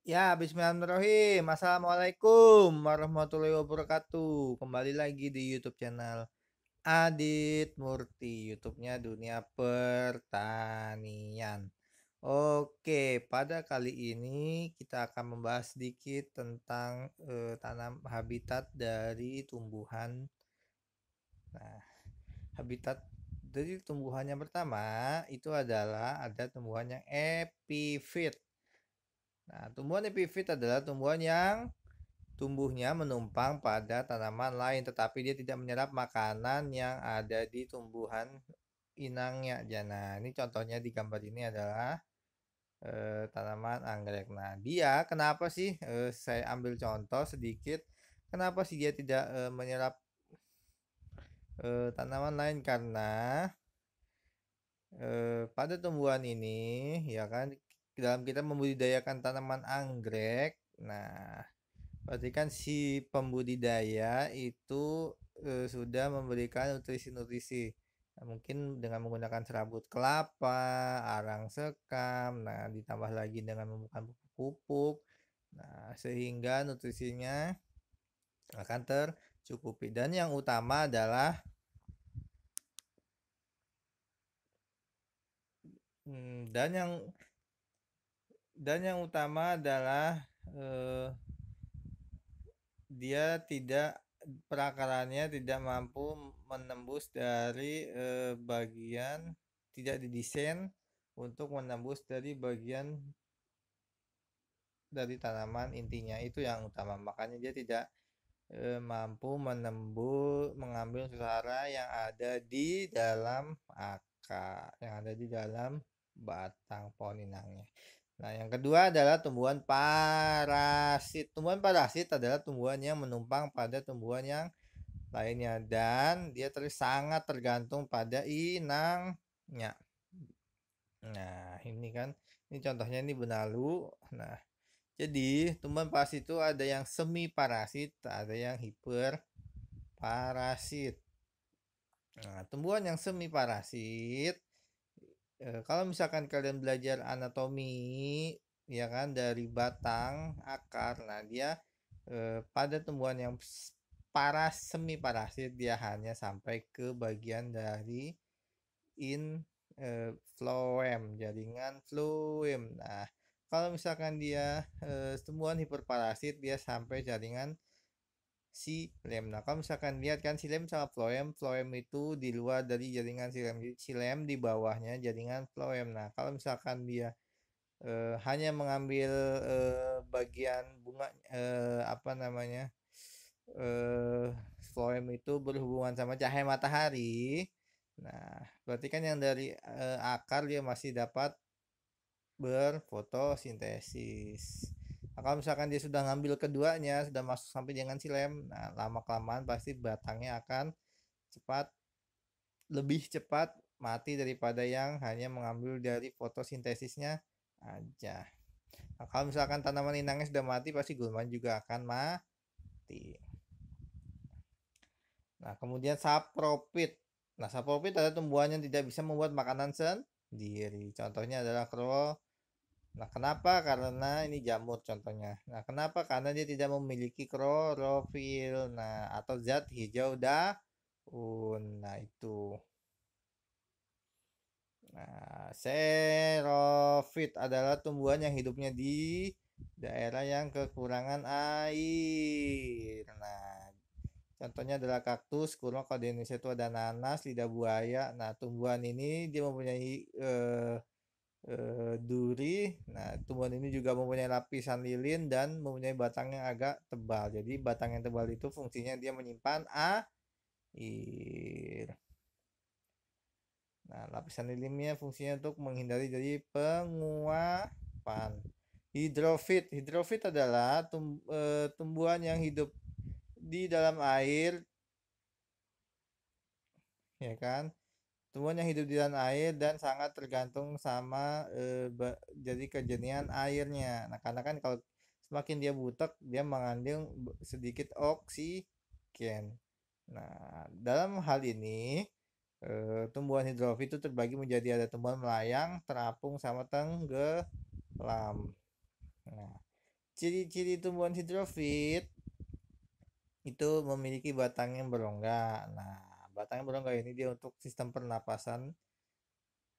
Ya, bismillahirrahmanirrahim. Assalamualaikum warahmatullahi wabarakatuh. Kembali lagi di YouTube channel Adit Murti. YouTube-nya Dunia Pertanian. Oke, pada kali ini kita akan membahas sedikit tentang tanam habitat dari tumbuhan. Nah, habitat dari tumbuhan yang pertama itu adalah ada tumbuhan yang epifit. Nah, tumbuhan epifit adalah tumbuhan yang tumbuhnya menumpang pada tanaman lain, tetapi dia tidak menyerap makanan yang ada di tumbuhan inangnya. Nah, ini contohnya di gambar ini adalah tanaman anggrek. Nah, dia kenapa sih saya ambil contoh sedikit? Kenapa sih dia tidak menyerap tanaman lain? Karena pada tumbuhan ini, ya kan, dalam kita membudidayakan tanaman anggrek. Nah, berarti kan si pembudidaya itu sudah memberikan nutrisi-nutrisi. Nah, mungkin dengan menggunakan serabut kelapa, arang sekam, nah ditambah lagi dengan menggunakan pupuk-pupuk. Nah, sehingga nutrisinya akan tercukupi. Dan yang utama adalah hmm, dan yang dan yang utama adalah eh, dia tidak perakarannya tidak mampu menembus dari bagian tidak didesain untuk menembus dari bagian dari tanaman intinya itu yang utama, makanya dia tidak mampu menembus mengambil suara yang ada di dalam akar yang ada di dalam batang pohon inangnya. Nah, yang kedua adalah tumbuhan parasit. Tumbuhan parasit adalah tumbuhan yang menumpang pada tumbuhan yang lainnya dan dia sangat tergantung pada inangnya. Nah, ini kan ini contohnya ini benalu. Nah, jadi tumbuhan parasit itu ada yang semi parasit, ada yang hiper parasit. Nah, tumbuhan yang semi parasit kalau misalkan kalian belajar anatomi ya kan dari batang akar, nah dia pada tumbuhan yang semi parasit dia hanya sampai ke bagian dari in phloem, jaringan phloem. Nah, kalau misalkan dia tumbuhan hiperparasit dia sampai jaringan silem. Nah, kalau misalkan lihat kan silem sama phloem, phloem itu di luar dari jaringan silem. Jadi silem di bawahnya jaringan phloem. Nah, kalau misalkan dia hanya mengambil bagian bunga apa namanya? eh phloem itu berhubungan sama cahaya matahari. Nah, berarti kan yang dari akar dia masih dapat berfotosintesis. Nah, kalau misalkan dia sudah ngambil keduanya, sudah masuk sampai dengan silem, nah lama kelamaan pasti batangnya akan cepat lebih cepat mati daripada yang hanya mengambil dari fotosintesisnya aja. Nah, kalau misalkan tanaman inangnya sudah mati, pasti gulma juga akan mati. Nah, kemudian sapropit. Nah, sapropit adalah tumbuhan yang tidak bisa membuat makanan sendiri. Contohnya adalah Nah, kenapa? Karena ini jamur contohnya. Nah, kenapa? Karena dia tidak memiliki klorofil. Nah, atau zat hijau daun. Nah, itu. Nah, xerophyt adalah tumbuhan yang hidupnya di daerah yang kekurangan air. Nah, contohnya adalah kaktus, kurma, kalau di Indonesia itu ada nanas, lidah buaya. Nah, tumbuhan ini dia mempunyai duri. Nah, tumbuhan ini juga mempunyai lapisan lilin dan mempunyai batang yang agak tebal. Jadi, batang yang tebal itu fungsinya dia menyimpan air. Nah, lapisan lilinnya fungsinya untuk menghindari dari penguapan. Hidrofit adalah tumbuhan yang hidup di dalam air, ya kan? Tumbuhan yang hidup di dalam air dan sangat tergantung sama jadi kejenian airnya. Nah, karena kan kalau semakin dia butek, dia mengandung sedikit oksigen. Nah, dalam hal ini tumbuhan hidrofit itu terbagi menjadi ada tumbuhan melayang, terapung, sama tenggelam. Nah, Ciri-ciri tumbuhan hidrofit itu memiliki batang yang berongga. Nah, batang yang berongga ini dia untuk sistem pernapasan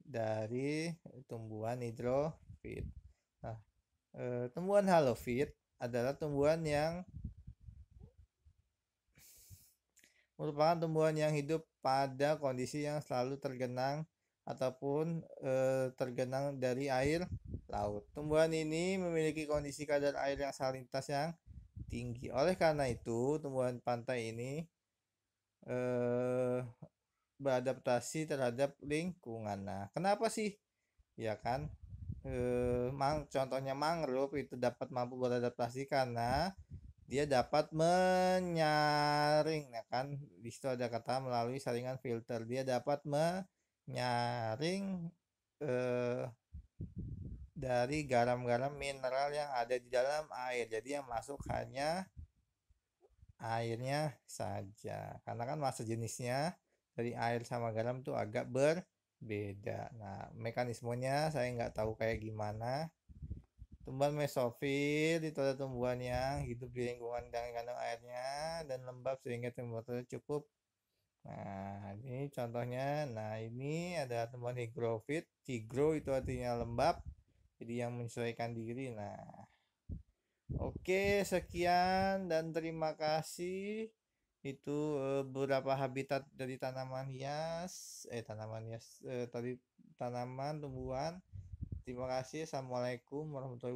dari tumbuhan hidrofit. Nah, tumbuhan halofit adalah tumbuhan yang merupakan tumbuhan yang hidup pada kondisi yang selalu tergenang ataupun tergenang dari air laut. Tumbuhan ini memiliki kondisi kadar air yang salinitas yang tinggi. Oleh karena itu, tumbuhan pantai ini eh, beradaptasi terhadap lingkungan. Nah, kenapa sih? Ya kan? Contohnya mangrove itu dapat mampu beradaptasi karena dia dapat menyaring, ya kan? Di situ ada kata melalui saringan filter. Dia dapat menyaring eh, dari garam-garam mineral yang ada di dalam air. Jadi yang masuk hanya airnya saja. Karena kan massa jenisnya dari air sama garam tuh agak berbeda. Nah, mekanismenya saya nggak tahu kayak gimana. Tumbuhan mesofil itu adalah tumbuhan yang hidup di lingkungan dengan kandung airnya dan lembab sehingga temperaturnya cukup. Nah, ini contohnya. Nah, ini ada tumbuhan hygrofit. Hygro itu artinya lembab, jadi yang menyesuaikan diri. Nah, oke, sekian dan terima kasih. Itu beberapa habitat dari tanaman hias, tadi tanaman, tumbuhan. Terima kasih. Assalamualaikum warahmatullahi wabarakatuh.